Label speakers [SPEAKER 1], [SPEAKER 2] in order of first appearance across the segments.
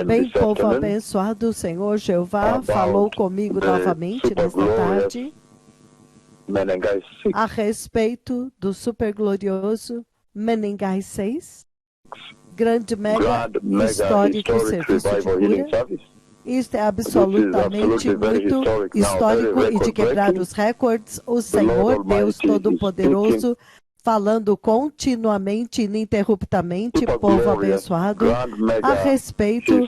[SPEAKER 1] Bem, povo abençoado, o Senhor Jeová falou comigo novamente nesta tarde a respeito do super glorioso Menengai 6, grande mega histórico serviço de cura. Isto é absolutamente muito histórico e de quebrar os recordes. O Senhor Deus Todo-Poderoso falando continuamente, ininterruptamente, povo abençoado, a respeito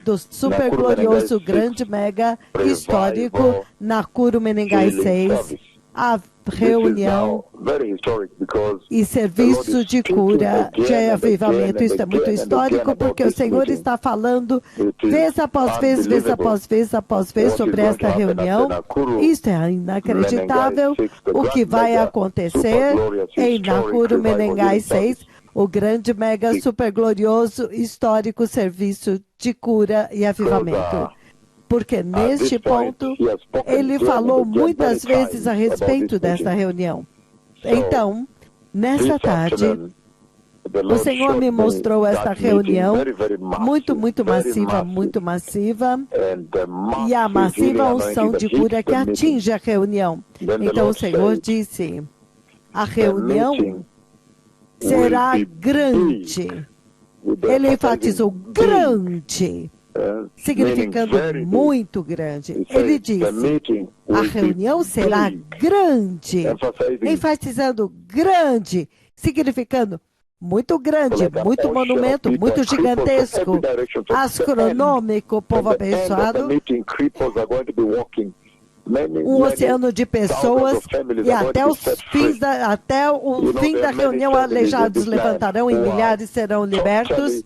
[SPEAKER 1] do super glorioso, grande, mega histórico Nakuru Menengai 6, a reunião e serviço de cura, de avivamento. Isso é muito histórico, porque o Senhor está falando vez após vez, vez após vez, após vez sobre esta reunião. Isto é inacreditável, o que vai acontecer em Nakuru Menengai 6, o grande, mega, super glorioso, histórico serviço de cura e avivamento. Porque neste ponto, ele falou muitas vezes a respeito desta reunião. Então, nesta tarde, o Senhor me mostrou esta reunião muito massiva, e a massiva unção de cura que atinge a reunião. Então, o Senhor disse, a reunião será grande. Ele enfatizou grande, significando muito grande. Ele disse, a reunião será grande, enfatizando grande, significando muito grande, muito monumento, muito gigantesco, astronômico, povo abençoado, um oceano de pessoas, e até o fim da reunião, aleijados levantarão e milhares serão libertos.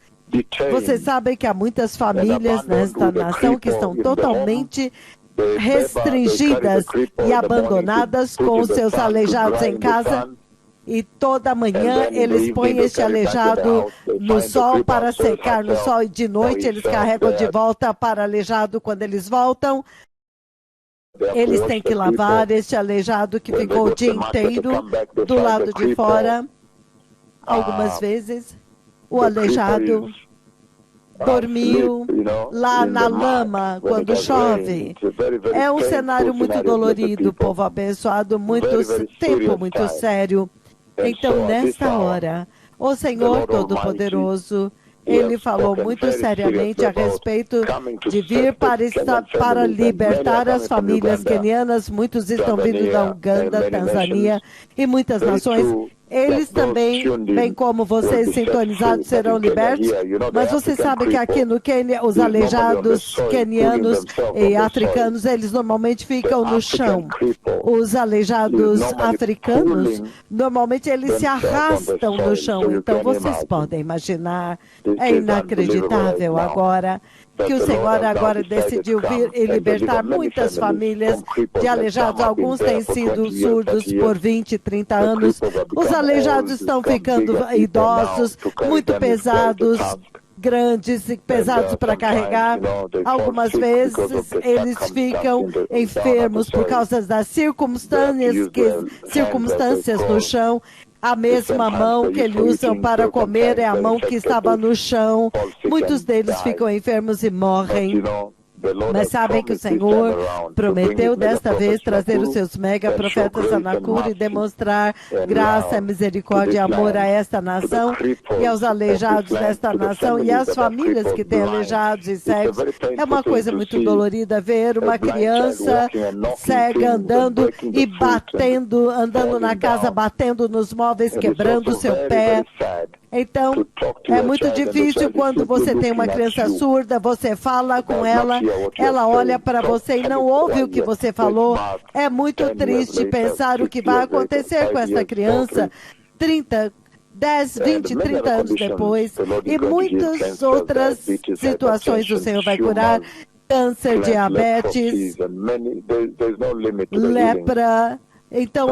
[SPEAKER 1] Vocês sabem que há muitas famílias nesta nação que estão totalmente restringidas e abandonadas com os seus aleijados em casa, e toda manhã eles põem este aleijado no sol para secar no sol, e de noite eles carregam de volta para aleijado. Quando eles voltam, eles têm que lavar este aleijado que ficou o dia inteiro do lado de fora. Algumas vezes o aleijado dormiu lá na lama quando chove. É um cenário muito dolorido, povo abençoado, muito sério. Então, nesta hora, o Senhor Todo-Poderoso, Ele falou muito seriamente a respeito de vir para libertar as famílias quenianas. Muitos estão vindo da Uganda, Tanzânia e muitas nações. Eles também, bem como vocês sintonizados, serão libertos. Mas você sabe que aqui no Quênia, os aleijados quenianos e africanos, eles normalmente ficam no chão. Os aleijados africanos, normalmente eles se arrastam no chão. Então vocês podem imaginar, é inacreditável agora que o Senhor agora decidiu vir e libertar muitas famílias de aleijados. Alguns têm sido surdos por 20, 30 anos. Os aleijados estão ficando idosos, muito pesados, grandes e pesados para carregar. Algumas vezes eles ficam enfermos por causa das circunstâncias no chão. A mesma mão que eles usam para comer é a mão que estava no chão. Muitos deles ficam enfermos e morrem. Mas sabem que o Senhor prometeu desta vez trazer os seus mega profetas a Nakuru e demonstrar graça, misericórdia e amor a esta nação e aos aleijados desta nação e às famílias que têm aleijados e cegos. É uma coisa muito dolorida ver uma criança cega andando e batendo, andando na casa, batendo nos móveis, quebrando o seu pé. Então, é muito difícil quando você tem uma criança surda, você fala com ela, ela olha para você e não ouve o que você falou. É muito triste pensar o que vai acontecer com essa criança 10, 20, 30 anos depois. E muitas outras situações o Senhor vai curar. Câncer, diabetes, lepra. Então,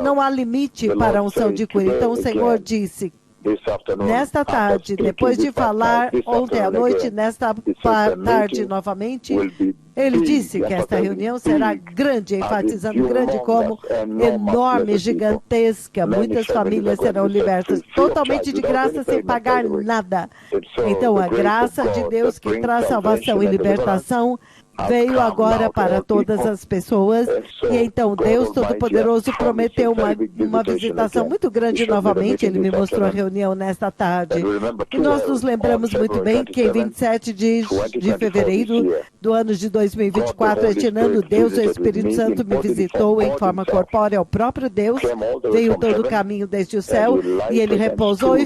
[SPEAKER 1] não há limite para a unção de cura. Então, o Senhor disse, nesta tarde, depois de falar ontem à noite, nesta tarde novamente, ele disse que esta reunião será grande, enfatizando grande como enorme, gigantesca. Muitas famílias serão libertas totalmente de graça, sem pagar nada. Então, a graça de Deus que traz salvação e libertação veio agora para todas as pessoas, e então Deus Todo-Poderoso prometeu uma visitação muito grande novamente. Ele me mostrou a reunião nesta tarde, e nós nos lembramos muito bem que em 27 de fevereiro do ano de 2024, este ano, Deus, o Espírito Santo, me visitou em forma corpórea. O próprio Deus veio todo o caminho desde o céu, e ele repousou e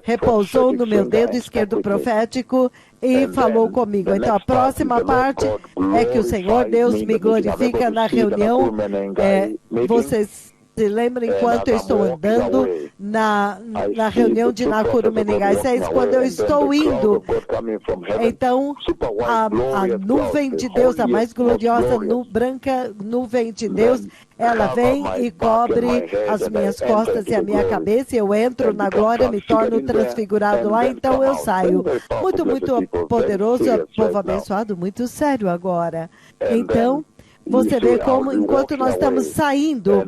[SPEAKER 1] repousou no meu dedo esquerdo profético, e falou comigo. Então, a próxima parte é que o Senhor Deus me glorifica na reunião. Vocês se lembram, enquanto eu estou andando na reunião de Nakuru Menengai 6, quando eu estou indo, então a nuvem de Deus, a mais gloriosa, branca nuvem de Deus, ela vem e cobre as minhas costas e a minha cabeça, e eu entro na glória, me torno transfigurado lá, então eu saio. Muito, muito poderoso, povo abençoado, muito sério agora. Então, você vê como, enquanto nós estamos saindo,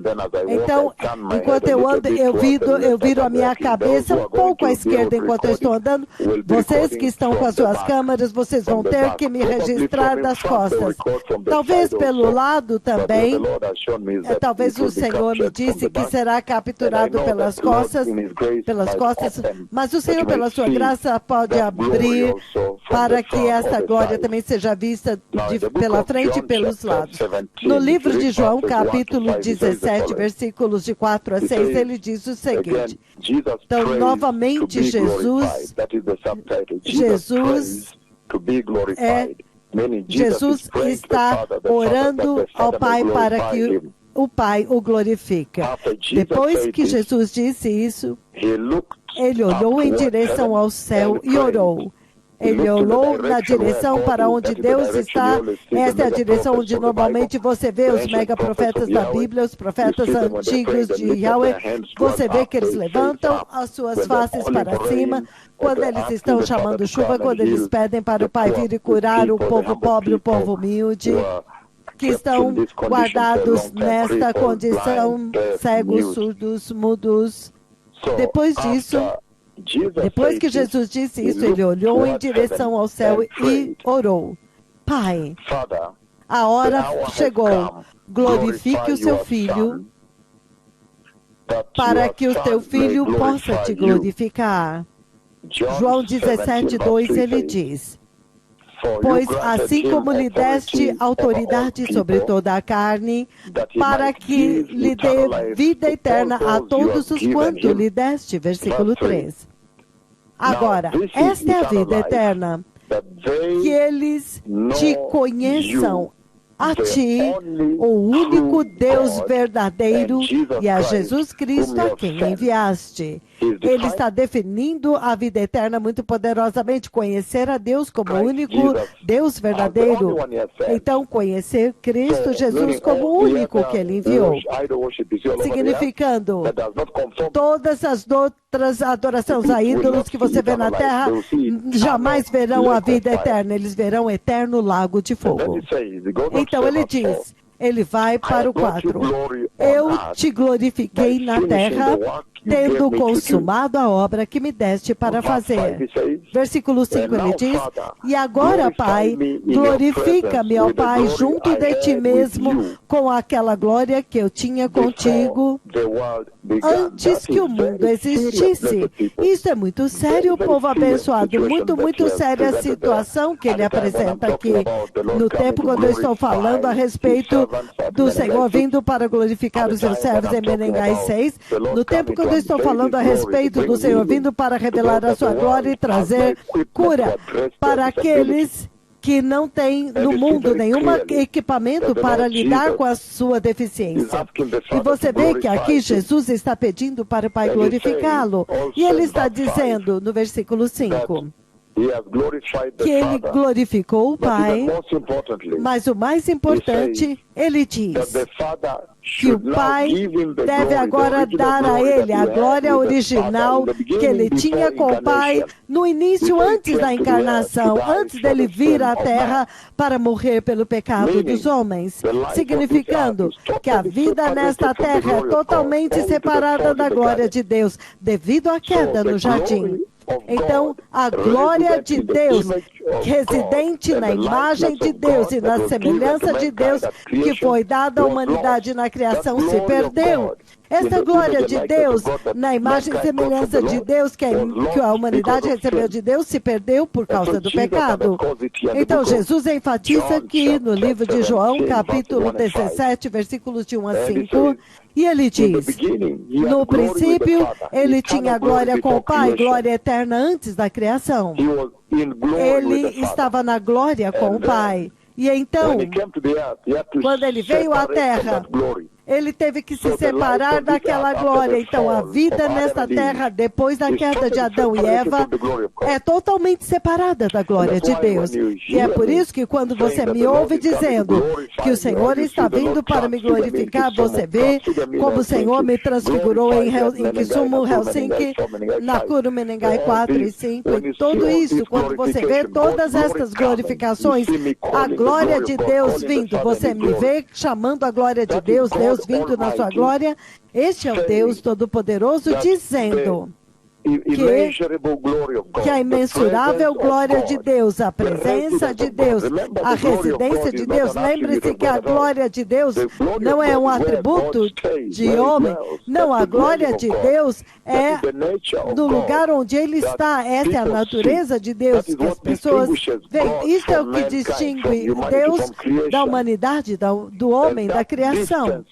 [SPEAKER 1] então, enquanto eu ando, eu viro a minha cabeça um pouco à esquerda enquanto eu estou andando. Vocês que estão com as suas câmeras, vocês vão ter que me registrar das costas. Talvez pelo lado também, talvez o Senhor me disse que será capturado pelas costas, mas o Senhor, pela sua graça, pode abrir para que essa glória também seja vista pela frente e pelos lados. No livro de João, capítulo 17, versículos de 4 a 6, ele diz o seguinte. Então, novamente, Jesus está orando ao Pai para que o Pai o glorifique. Depois que Jesus disse isso, ele olhou em direção ao céu e orou. Ele olhou na direção para onde Deus está. Esta é a direção onde normalmente você vê os megaprofetas da Bíblia, os profetas antigos de Yahweh. Você vê que eles levantam as suas faces para cima quando eles estão chamando chuva, quando eles pedem para o Pai vir e curar o povo pobre, o povo humilde, que estão guardados nesta condição, cegos, surdos, mudos. Depois disso, depois que Jesus disse isso, ele olhou em direção ao céu e orou. Pai, a hora chegou. Glorifique o seu filho, para que o teu filho possa te glorificar. João 17:2, ele diz: pois assim como lhe deste autoridade sobre toda a carne, para que lhe dê vida eterna a todos os quanto lhe deste. Versículo 3. Agora, esta é a vida eterna, que eles te conheçam, a ti, o único Deus verdadeiro, e a Jesus Cristo a quem enviaste. Ele está definindo a vida eterna muito poderosamente. Conhecer a Deus como o único Deus verdadeiro. Então, conhecer Cristo Jesus como o único que Ele enviou. Significando, todas as outras adorações a ídolos que você vê na terra jamais verão a vida eterna. Eles verão o eterno lago de fogo. Então, ele diz, ele vai para o 4. Eu te glorifiquei na terra, tendo consumado a obra que me deste para fazer. Versículo 5, ele diz, e agora, Pai, glorifica-me, ó Pai, junto de ti mesmo, com aquela glória que eu tinha contigo antes que o mundo existisse. Isso é muito sério, povo abençoado, muito, muito séria a situação que ele apresenta aqui. No tempo quando eu estou falando a respeito do Senhor vindo para glorificar os seus servos em Menengai 6, no tempo quando eu estou falando a respeito do Senhor vindo para revelar a sua glória e trazer cura para aqueles que não têm no mundo nenhum equipamento para lidar com a sua deficiência. E você vê que aqui Jesus está pedindo para o Pai glorificá-lo. E ele está dizendo no versículo 5, que ele glorificou o Pai, mas o mais importante, ele diz que o Pai deve agora dar a ele a glória original que ele tinha com o Pai no início, antes da encarnação, antes dele vir à Terra para morrer pelo pecado dos homens, significando que a vida nesta Terra é totalmente separada da glória de Deus, devido à queda no jardim. Então, a glória de Deus, residente na imagem de Deus e na semelhança de Deus, que foi dada à humanidade na criação, se perdeu. Essa glória de Deus, na imagem e semelhança de Deus, que a humanidade recebeu de Deus, se perdeu por causa do pecado. Então, Jesus enfatiza aqui no livro de João, capítulo 17, versículos de 1 a 5, e ele diz: no princípio, ele tinha glória com o Pai, glória eterna antes da criação. Ele estava na glória com o Pai. E então, quando ele veio à Terra, ele teve que se separar daquela glória. Então, a vida nesta terra, depois da queda de Adão e Eva, é totalmente separada da glória de Deus. E é por isso que quando você me ouve dizendo que o Senhor está vindo para me glorificar, você vê como o Senhor me transfigurou em Kisumu, Helsinki, Nakuru, Menengai 4 e 5, e tudo isso, quando você vê todas estas glorificações, a glória de Deus vindo, você me vê chamando a glória de Deus, Deus vindo na sua glória, este é o Deus Todo-Poderoso dizendo que a imensurável glória de Deus, a presença de Deus, a residência de Deus, lembre-se que a glória de Deus não é um atributo de homem, não, a glória de Deus é no lugar onde ele está, essa é a natureza de Deus, que as pessoas veem, isto é o que distingue Deus da humanidade, do homem, da criação,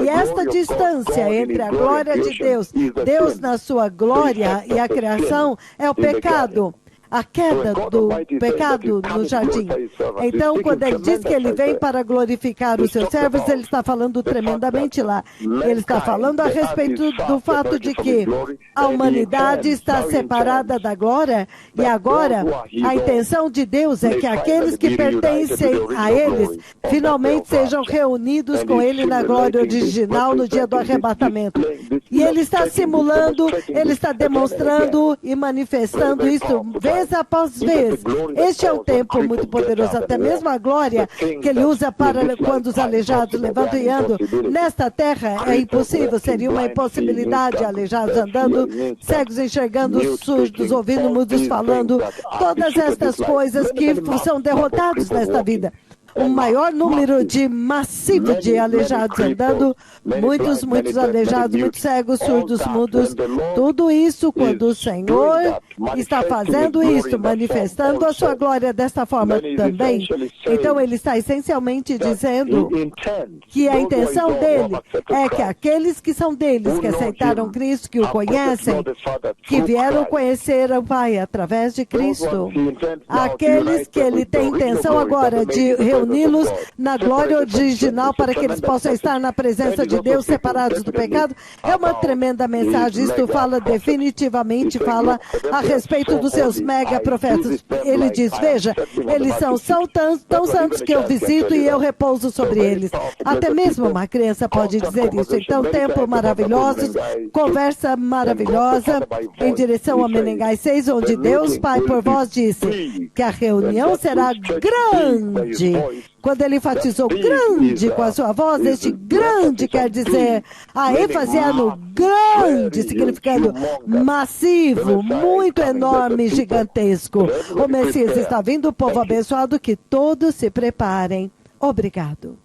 [SPEAKER 1] e esta distância entre a glória de Deus, Deus na sua glória e a criação, é o pecado. A queda do pecado no jardim. Então, quando ele diz que ele vem para glorificar os seus servos, ele está falando tremendamente lá. Ele está falando a respeito do fato de que a humanidade está separada da glória e agora a intenção de Deus é que aqueles que pertencem a eles finalmente sejam reunidos com ele na glória original no dia do arrebatamento. E ele está simulando, ele está demonstrando e manifestando isso vez após vez. Este é um tempo muito poderoso, até mesmo a glória que ele usa para quando os aleijados levantam e andam. Nesta terra é impossível, seria uma impossibilidade, aleijados andando, cegos enxergando, surdos ouvindo, mudos falando, todas estas coisas que são derrotados nesta vida. Um maior número massivo de aleijados andando, muitos aleijados, muitos cegos, surdos, mudos, tudo isso quando o Senhor está fazendo isso, manifestando a sua glória desta forma também. Então ele está essencialmente dizendo que a intenção dele é que aqueles que são deles, que aceitaram Cristo, que o conhecem, que vieram conhecer o Pai através de Cristo, aqueles que ele tem intenção agora de reunir na glória original para que eles possam estar na presença de Deus separados do pecado, é uma tremenda mensagem. Isto fala definitivamente, fala a respeito dos seus mega profetas. Ele diz, veja, eles são tão santos que eu visito e eu repouso sobre eles. Até mesmo uma criança pode dizer isso. Então, tempo maravilhoso, conversa maravilhosa em direção a Menengai 6, onde Deus Pai por vós disse que a reunião será grande. Quando ele enfatizou grande com a sua voz, este grande quer dizer, a ênfase é no grande, significando massivo, muito enorme, gigantesco. O Messias está vindo, o povo abençoado, que todos se preparem. Obrigado.